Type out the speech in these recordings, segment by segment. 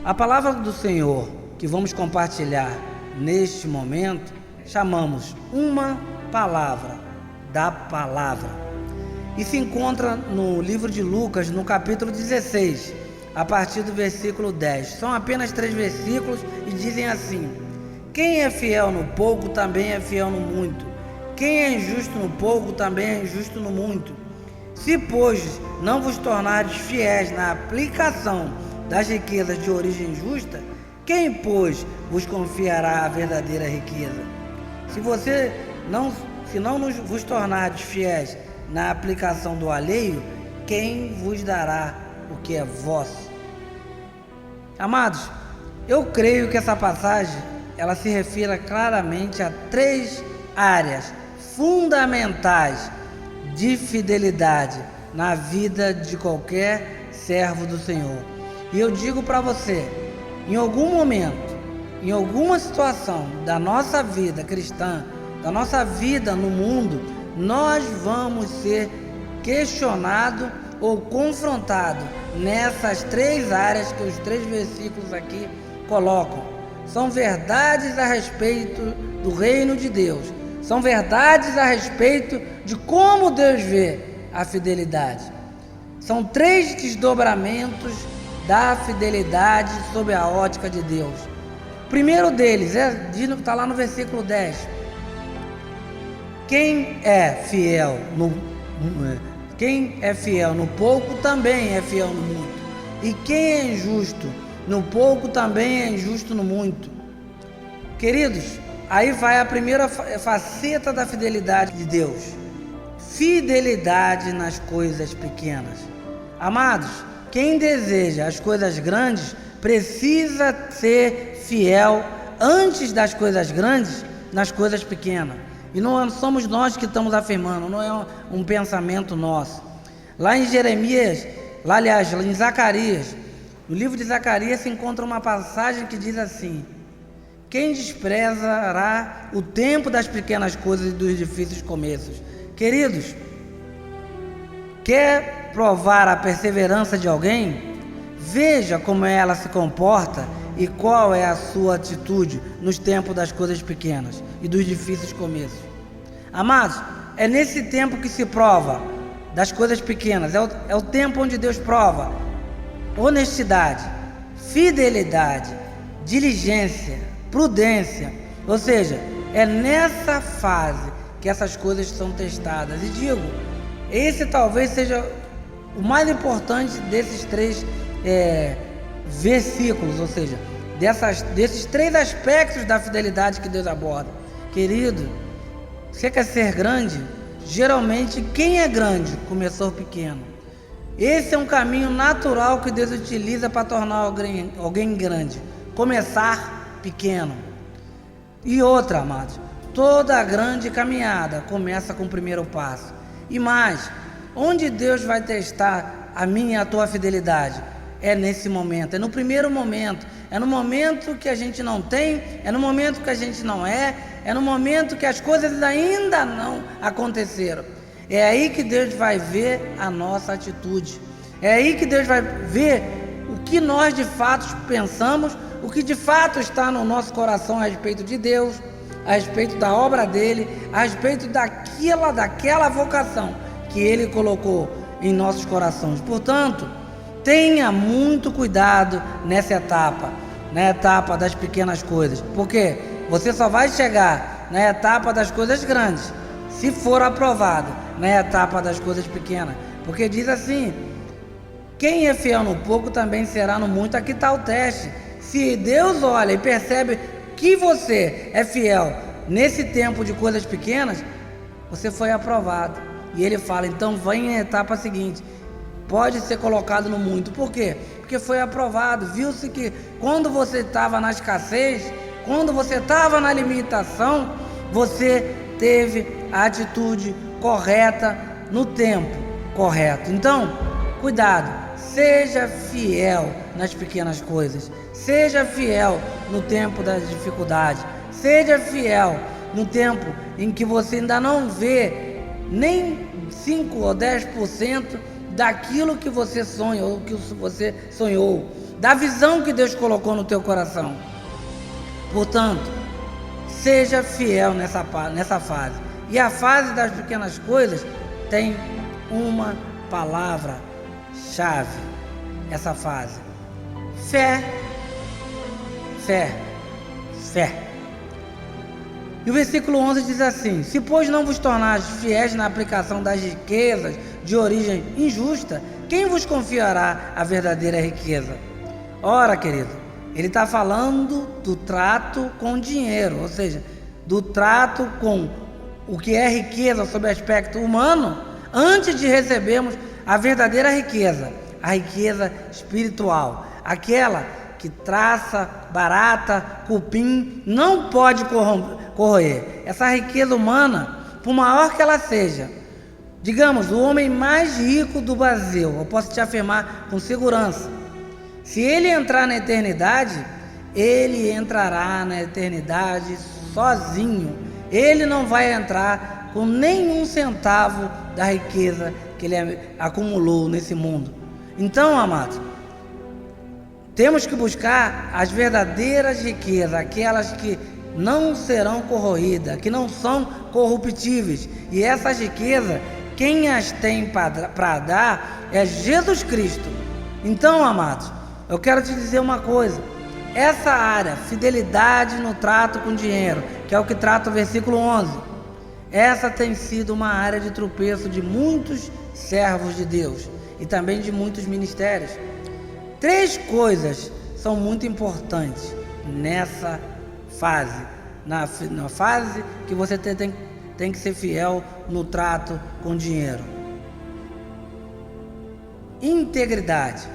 A palavra do Senhor que vamos compartilhar neste momento, chamamos uma palavra da palavra. E se encontra no livro de Lucas, no capítulo 16, a partir do versículo 10. São apenas 3 versículos e dizem assim: quem é fiel no pouco também é fiel no muito. Quem é injusto no pouco também é injusto no muito. Se, pois, não vos tornares fiéis na aplicação das riquezas de origem justa, quem, pois, vos confiará a verdadeira riqueza? Se não vos tornares fiéis na aplicação do alheio, quem vos dará o que é vosso? Amados, eu creio que essa passagem ela se refere claramente a 3 áreas fundamentais de fidelidade na vida de qualquer servo do Senhor. E eu digo para você, em algum momento, em alguma situação da nossa vida cristã, da nossa vida no mundo, nós vamos ser questionados ou confrontados nessas 3 áreas que os 3 versículos aqui colocam. São verdades a respeito do reino de Deus. São verdades a respeito de como Deus vê a fidelidade. São 3 desdobramentos da fidelidade sob a ótica de Deus. O primeiro deles está lá no versículo 10. Quem é fiel no pouco também é fiel no muito. E quem é injusto no pouco também é injusto no muito. Queridos, aí vai a primeira faceta da fidelidade de Deus. Fidelidade nas coisas pequenas. Amados, quem deseja as coisas grandes precisa ser fiel antes das coisas grandes nas coisas pequenas. E não somos nós que estamos afirmando, não é um pensamento nosso. Lá em Jeremias, lá em Zacarias, no livro de Zacarias se encontra uma passagem que diz assim: quem desprezará o tempo das pequenas coisas e dos difíceis começos? Queridos, quer provar a perseverança de alguém? Veja como ela se comporta e qual é a sua atitude nos tempos das coisas pequenas e dos difíceis começos. Amados, é nesse tempo que se prova das coisas pequenas, é o tempo onde Deus prova honestidade, fidelidade, diligência, prudência. Ou seja, é nessa fase que essas coisas são testadas. E digo, esse talvez seja o mais importante desses 3 versículos, ou seja, desses 3 aspectos da fidelidade que Deus aborda. Querido, você quer ser grande? Geralmente quem é grande começou pequeno. Esse é um caminho natural que Deus utiliza para tornar alguém grande. Começar pequeno. E outra, amados, toda grande caminhada começa com o primeiro passo. E mais, onde Deus vai testar a minha e a tua fidelidade? É nesse momento, é no primeiro momento, é no momento que a gente não tem, é no momento que a gente não é no momento que as coisas ainda não aconteceram. É aí que Deus vai ver a nossa atitude, é aí que Deus vai ver o que nós de fato pensamos, o que de fato está no nosso coração a respeito de Deus, a respeito da obra dele, a respeito daquela vocação que ele colocou em nossos corações. Portanto, tenha muito cuidado nessa etapa, na etapa das pequenas coisas, porque você só vai chegar na etapa das coisas grandes se for aprovado na etapa das coisas pequenas, porque diz assim: quem é fiel no pouco também será no muito. Aqui está o teste. Se Deus olha e percebe que você é fiel nesse tempo de coisas pequenas, você foi aprovado. E ele fala, então vem a etapa seguinte, pode ser colocado no muito. Por quê? Porque foi aprovado. Viu-se que quando você estava na escassez, quando você estava na limitação, você teve a atitude correta no tempo correto. Então, cuidado, seja fiel nas pequenas coisas, seja fiel no tempo das dificuldades, seja fiel no tempo em que você ainda não vê nem 5 ou 10% daquilo que você sonha ou que você sonhou, da visão que Deus colocou no teu coração. Portanto, seja fiel nessa fase. E a fase das pequenas coisas tem uma palavra-chave, essa fase: fé, fé, fé. E o versículo 11 diz assim: se pois não vos tornares fiéis na aplicação das riquezas de origem injusta, quem vos confiará a verdadeira riqueza? Ora, querido, ele está falando do trato com dinheiro, ou seja, do trato com o que é riqueza sob aspecto humano, antes de recebermos a verdadeira riqueza, a riqueza espiritual, aquela que traça, barata, cupim, não pode corroer. Essa riqueza humana, por maior que ela seja, digamos, o homem mais rico do Brasil, eu posso te afirmar com segurança, se ele entrar na eternidade, ele entrará na eternidade sozinho. Ele não vai entrar com nenhum centavo da riqueza que ele acumulou nesse mundo. Então, amados, temos que buscar as verdadeiras riquezas, aquelas que não serão corroídas, que não são corruptíveis. E essas riquezas, quem as tem para dar é Jesus Cristo. Então, amados, eu quero te dizer uma coisa: essa área, fidelidade no trato com dinheiro, que é o que trata o versículo 11, essa tem sido uma área de tropeço de muitos servos de Deus e também de muitos ministérios. 3 coisas são muito importantes nessa fase, na fase que você tem que ser fiel no trato com dinheiro. Integridade.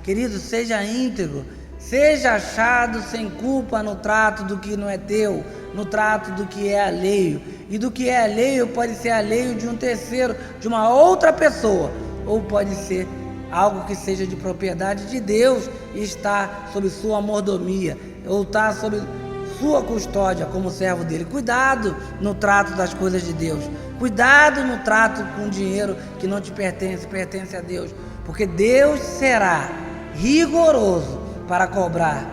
Querido, seja íntegro, seja achado sem culpa no trato do que não é teu, no trato do que é alheio. E do que é alheio pode ser alheio de um terceiro, de uma outra pessoa, ou pode ser algo que seja de propriedade de Deus e está sob sua mordomia, ou está sob sua custódia como servo dele. Cuidado no trato das coisas de Deus. Cuidado no trato com dinheiro que não te pertence, pertence a Deus. Porque Deus será rigoroso para cobrar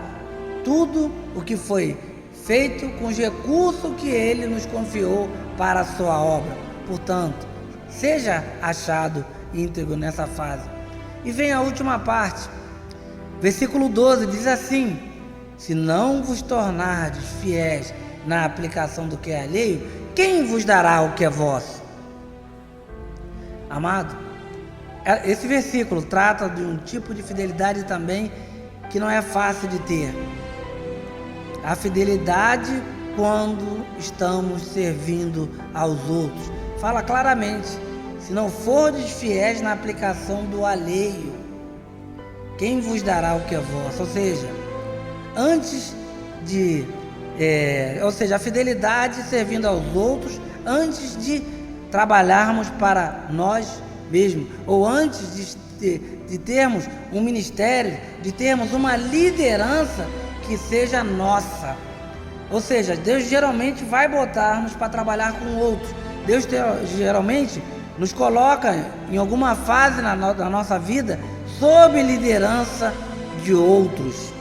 tudo o que foi feito com os recursos que Ele nos confiou para a sua obra. Portanto, seja achado íntegro nessa fase. E vem a última parte. Versículo 12 diz assim: se não vos tornardes fiéis na aplicação do que é alheio, quem vos dará o que é vosso? Amado, esse versículo trata de um tipo de fidelidade também que não é fácil de ter. A fidelidade quando estamos servindo aos outros. Fala claramente: se não fordes fiéis na aplicação do alheio, quem vos dará o que é vosso? Ou seja, a fidelidade servindo aos outros antes de trabalharmos para nós mesmos, ou antes de termos um ministério, de termos uma liderança que seja nossa. Ou seja, Deus geralmente vai botar-nos para trabalhar com outros. Deus geralmente nos coloca em alguma fase na nossa vida sob liderança de outros.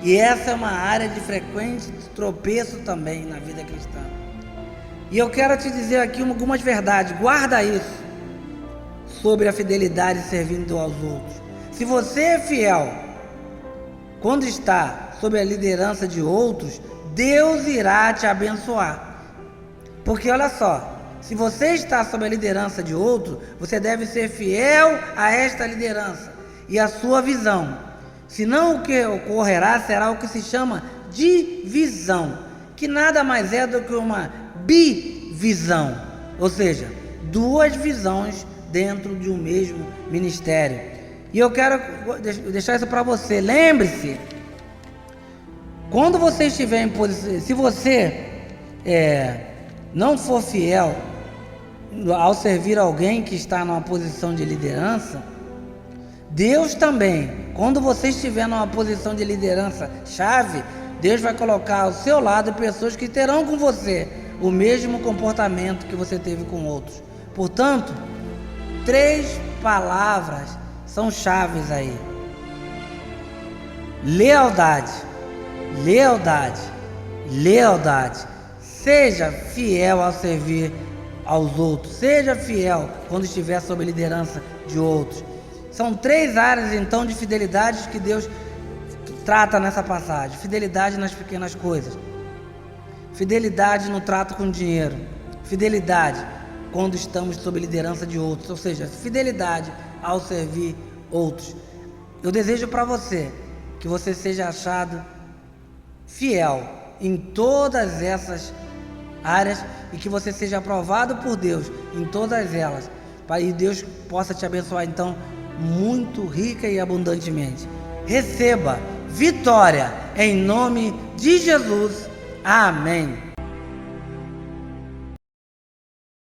E essa é uma área de frequente tropeço também na vida cristã. E eu quero te dizer aqui algumas verdades, guarda isso, sobre a fidelidade servindo aos outros. Se você é fiel quando está sob a liderança de outros, Deus irá te abençoar. Porque olha só, se você está sob a liderança de outro, você deve ser fiel a esta liderança e a sua visão. Senão o que ocorrerá será o que se chama divisão, que nada mais é do que uma bivisão, ou seja, 2 visões dentro de um mesmo ministério. E eu quero deixar isso para você. Lembre-se, quando você estiver em posição, se você não for fiel ao servir alguém que está numa posição de liderança, Deus também, quando você estiver numa posição de liderança chave, Deus vai colocar ao seu lado pessoas que terão com você o mesmo comportamento que você teve com outros. Portanto, 3 palavras são chaves aí. Lealdade, lealdade, lealdade. Seja fiel ao servir aos outros. Seja fiel quando estiver sob a liderança de outros. São 3 áreas, então, de fidelidade que Deus trata nessa passagem. Fidelidade nas pequenas coisas. Fidelidade no trato com o dinheiro. Fidelidade quando estamos sob a liderança de outros. Ou seja, fidelidade ao servir outros. Eu desejo para você que você seja achado fiel em todas essas áreas e que você seja aprovado por Deus em todas elas, para que Deus possa te abençoar então muito rica e abundantemente. Receba vitória em nome de Jesus. Amém.